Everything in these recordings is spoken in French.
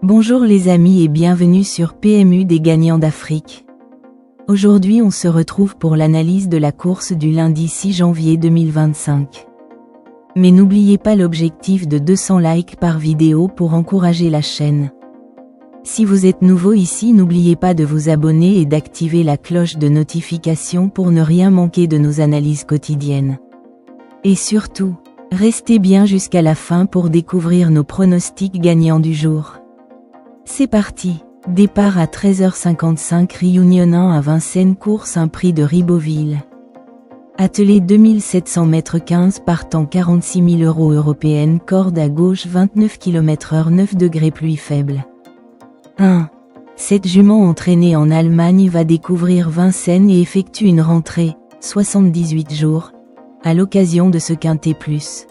Bonjour les amis et bienvenue sur PMU des gagnants d'Afrique. Aujourd'hui on se retrouve pour l'analyse de la course du lundi 6 janvier 2025. Mais n'oubliez pas l'objectif de 200 likes par vidéo pour encourager la chaîne. Si vous êtes nouveau ici, n'oubliez pas de vous abonner et d'activer la cloche de notification pour ne rien manquer de nos analyses quotidiennes. Et surtout, restez bien jusqu'à la fin pour découvrir nos pronostics gagnants du jour. C'est parti. Départ à 13h55 Réunion 1 à Vincennes, course un prix de Ribeauville. Attelé 2700 m 15 partant 46 000 € européenne, corde à gauche 29 km/h 9 degrés pluie faible. 1. Cette jument entraînée en Allemagne va découvrir Vincennes et effectue une rentrée, 78 jours, à l'occasion de ce quintet plus.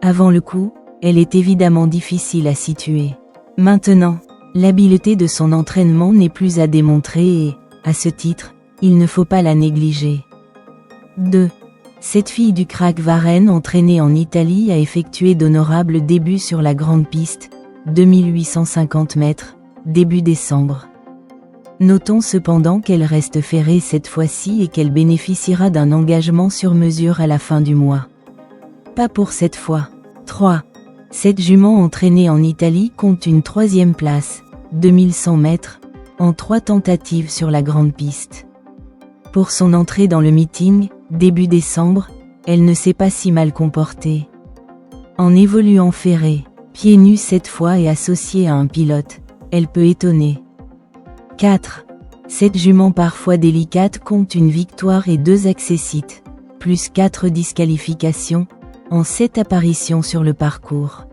Avant le coup, elle est évidemment difficile à situer. Maintenant, l'habileté de son entraînement n'est plus à démontrer et, à ce titre, il ne faut pas la négliger. 2. Cette fille du crack Varenne entraînée en Italie a effectué d'honorables débuts sur la grande piste, 2850 mètres, début décembre. Notons cependant qu'elle reste ferrée cette fois-ci et qu'elle bénéficiera d'un engagement sur mesure à la fin du mois. Pas pour cette fois. 3. Cette jument entraînée en Italie compte une troisième place, 2100 mètres, en 3 tentatives sur la grande piste. Pour son entrée dans le meeting, début décembre, elle ne s'est pas si mal comportée. En évoluant ferrée, pieds nus cette fois et associée à un pilote, elle peut étonner. 4. Cette jument parfois délicate compte une victoire et 2 accessites, plus 4 disqualifications, en 7 apparitions sur le parcours.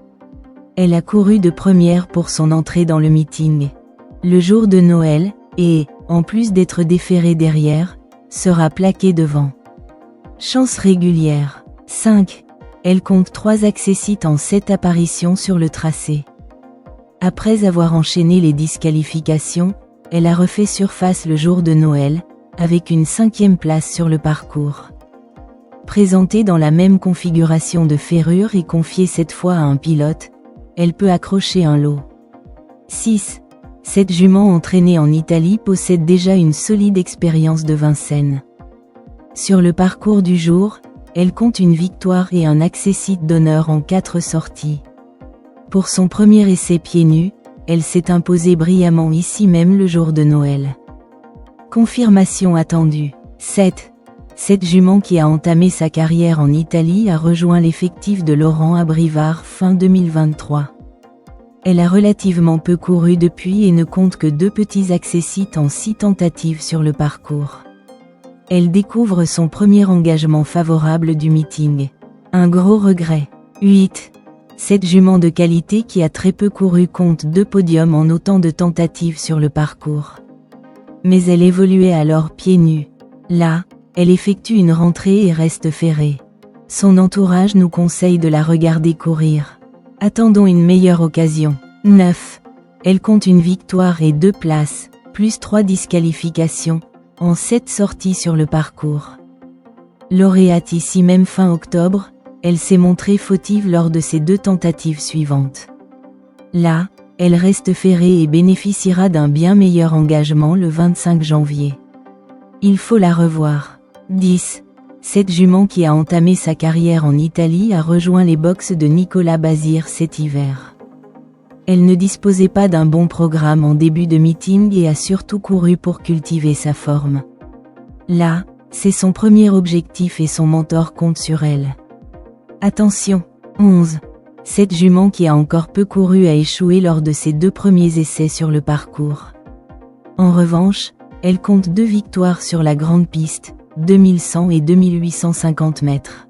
Elle a couru de première pour son entrée dans le meeting. Le jour de Noël, et, en plus d'être déférée derrière, sera plaquée devant. Chance régulière. 5. Elle compte 3 accessites en 7 apparitions sur le tracé. Après avoir enchaîné les disqualifications, elle a refait surface le jour de Noël, avec une 5e place sur le parcours. Présentée dans la même configuration de ferrure et confiée cette fois à un pilote, elle peut accrocher un lot. 6. Cette jument entraînée en Italie possède déjà une solide expérience de Vincennes. Sur le parcours du jour, elle compte une victoire et un accessite d'honneur en 4 sorties. Pour son premier essai pieds nus, elle s'est imposée brillamment ici même le jour de Noël. Confirmation attendue. 7. Cette jument qui a entamé sa carrière en Italie a rejoint l'effectif de Laurent Abrivard fin 2023. Elle a relativement peu couru depuis et ne compte que 2 petits accessites en 6 tentatives sur le parcours. Elle découvre son premier engagement favorable du meeting. Un gros regret. 8. Cette jument de qualité qui a très peu couru compte 2 podiums en autant de tentatives sur le parcours. Mais elle évoluait alors pieds nus. Là, elle effectue une rentrée et reste ferrée. Son entourage nous conseille de la regarder courir. Attendons une meilleure occasion. 9. Elle compte une victoire et 2 places, plus 3 disqualifications, en 7 sorties sur le parcours. Lauréate ici même fin octobre, elle s'est montrée fautive lors de ses 2 tentatives suivantes. Là, elle reste ferrée et bénéficiera d'un bien meilleur engagement le 25 janvier. Il faut la revoir. 10. Cette jument qui a entamé sa carrière en Italie a rejoint les box de Nicolas Bazir cet hiver. Elle ne disposait pas d'un bon programme en début de meeting et a surtout couru pour cultiver sa forme. Là, c'est son premier objectif et son mentor compte sur elle. Attention. 11. Cette jument qui a encore peu couru a échoué lors de ses 2 premiers essais sur le parcours. En revanche, elle compte 2 victoires sur la grande piste, 2100 et 2850 mètres.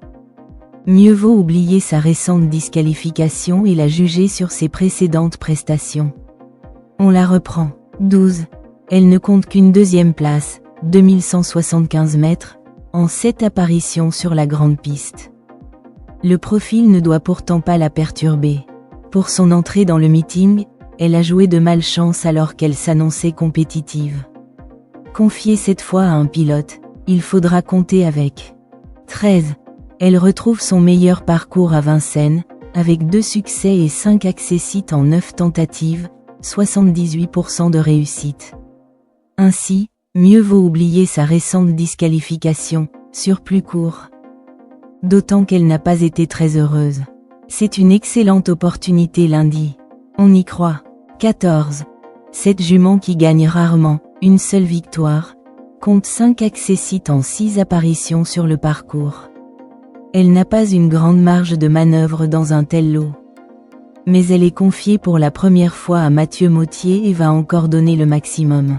Mieux vaut oublier sa récente disqualification et la juger sur ses précédentes prestations. On la reprend. 12. Elle ne compte qu'une 2e place, 2175 mètres, en 7 apparitions sur la grande piste. Le profil ne doit pourtant pas la perturber. Pour son entrée dans le meeting, elle a joué de malchance alors qu'elle s'annonçait compétitive. Confiée cette fois à un pilote, il faudra compter avec. 13. Elle retrouve son meilleur parcours à Vincennes, avec 2 succès et 5 accessites en 9 tentatives, 78% de réussite. Ainsi, mieux vaut oublier sa récente disqualification, sur plus court. D'autant qu'elle n'a pas été très heureuse. C'est une excellente opportunité lundi. On y croit. 14. Cette jument qui gagne rarement, une seule victoire, compte 5 accessites en 6 apparitions sur le parcours. Elle n'a pas une grande marge de manœuvre dans un tel lot. Mais elle est confiée pour la première fois à Mathieu Mottier et va encore donner le maximum.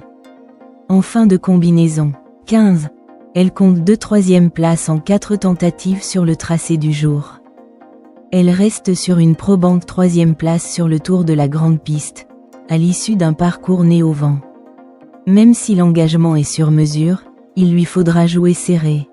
En fin de combinaison. 15. Elle compte 2 troisièmes places en 4 tentatives sur le tracé du jour. Elle reste sur une probante 3e place sur le Tour de la Grande Piste, à l'issue d'un parcours né au vent. Même si l'engagement est sur mesure, il lui faudra jouer serré.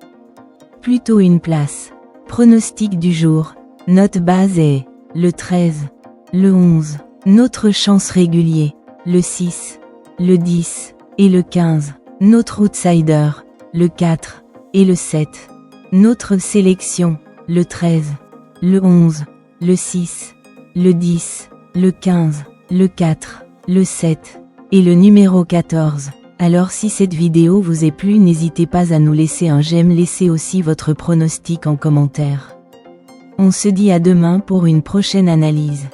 Plutôt une place. Pronostic du jour. Note base est le 13, le 11. Notre chance régulier, le 6, le 10 et le 15. Notre outsider, le 4 et le 7. Notre sélection, le 13, le 11, le 6, le 10, le 15, le 4, le 7 et le numéro 14. Alors si cette vidéo vous est plu, n'hésitez pas à nous laisser un j'aime, laissez aussi votre pronostic en commentaire. On se dit à demain pour une prochaine analyse.